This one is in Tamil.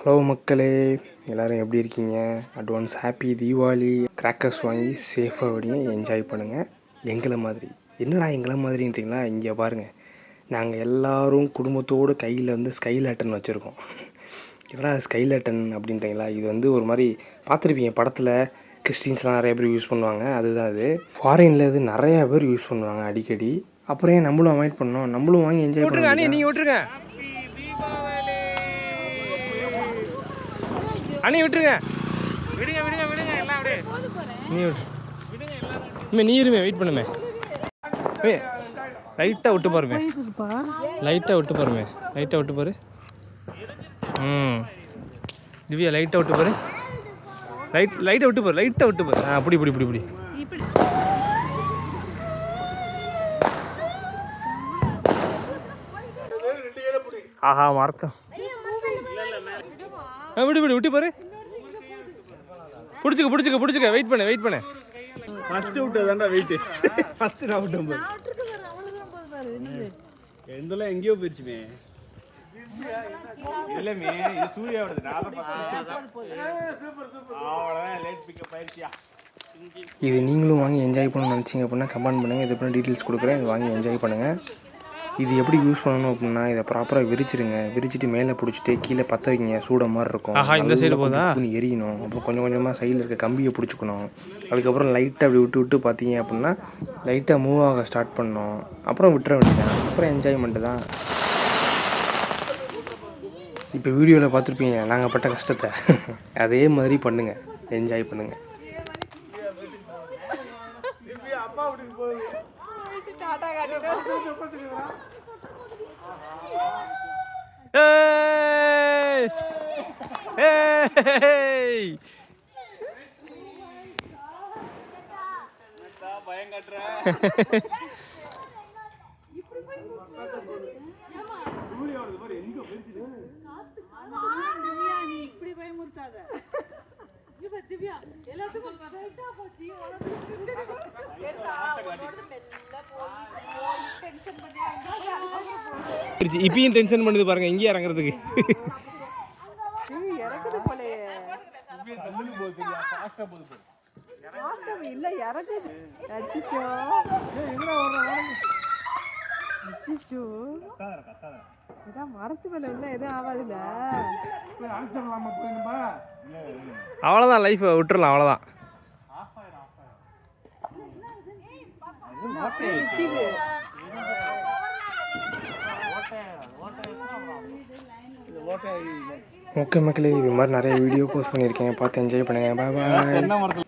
ஹலோ மக்களே, எல்லோரும் எப்படி இருக்கீங்க? Advance happy Deepavali. கிராக்கர்ஸ் வாங்கி சேஃபாக விடுங்க, என்ஜாய் பண்ணுங்கள். எங்களை மாதிரி என்னடா எங்களை மாதிரின்றீங்களா? இங்கே பாருங்கள், நாங்கள் எல்லோரும் குடும்பத்தோடு கையில் ஸ்கைலேட்டன் வச்சுருக்கோம். என்னடா ஸ்கைலேட்டன் அப்படின்றீங்களா? இது ஒரு மாதிரி பார்த்துருப்பீங்க படத்தில், கிறிஸ்டின்ஸ்லாம் நிறைய பேர் யூஸ் பண்ணுவாங்க. அதுதான் அது. ஃபாரினில் இது நிறையா பேர் யூஸ் பண்ணுவாங்க அடிக்கடி. அப்புறம் ஏன் நம்மளும் அவாய்ட் பண்ணோம்? நம்மளும் வாங்கி என்ஜாய் பண்ணுங்க. நீங்கள் விட்டுருங்க அண்ணி, விட்டுருங்க. விடுங்க விடுங்க விடுங்க எல்லாம் அப்படியே. நீ விடுங்க, நீ இருமே, வெயிட் பண்ணுமே. லைட்டாக விட்டு பாருமே, லைட்டாக விட்டு பாருமே, லைட்டாக விட்டு பாரு. திவ்யா லைட்டாக விட்டு பாரு, லைட்டாக விட்டு பாரு, லைட்டாக விட்டு பாரு. அப்படி இப்படி இப்படி இப்படி. ஆஹா, மரத்தம். விடு விடு, விட்டு பாரு. பிடிச்சிக்க, வெயிட் பண்ணு. First விட்டதாண்டா wait. ஃபர்ஸ்ட் நான் விட்டேன் பாரு. எந்தெல்லாம் எங்கேயோ போயிடுச்சுமே. இல்லமே, இது சூர்யாவோடது. அவ்வளோதான், லேட் பிக்கப் ஆயிடுச்சியா. இது நீங்களும் வாங்கி என்ஜாய் பண்ணணும்னு நினச்சிங்க அப்படின்னா கமெண்ட் பண்ணுங்கள். இது பண்ணி டீட்டெயில்ஸ் கொடுக்குறேன். இது வாங்கி என்ஜாய் பண்ணுங்கள். இது எப்படி யூஸ் பண்ணணும் அப்படின்னா, இதை ப்ராப்பராக விரிச்சிட்டு மேலே பிடிச்சிட்டு கீழே பற்ற வைங்க. சூட மாதிரி இருக்கும். இந்த சைடு போதா எரியணும். அப்புறம் கொஞ்சம் கொஞ்சமாக சைடில் இருக்க கம்பியை பிடிச்சிக்கணும். அதுக்கப்புறம் லைட்டாக அப்படி விட்டு பார்த்தீங்க அப்படின்னா லைட்டாக மூவ் ஆக ஸ்டார்ட் பண்ணணும். அப்புறம் விட்டுற வேண்டியதான். அப்புறம் என்ஜாய்மெண்ட்டு தான். இப்போ வீடியோவில் பார்த்துருப்பீங்க நாங்கள் பட்ட கஷ்டத்தை. அதே மாதிரி பண்ணுங்கள், என்ஜாய் பண்ணுங்கள். இப்பயும் டென்ஷன் பண்ணுது பாருங்க, இங்கே இறங்குறதுக்கு. அவ்வளோதான், லைஃப் விட்டுறலாம். அவ்வளோதான். ஓகே மக்களே, இது மாதிரி நிறைய வீடியோ போஸ்ட் பண்ணியிருக்கேன். பார்த்து என்ஜாய் பண்ணுங்கள். பாய் பாய்.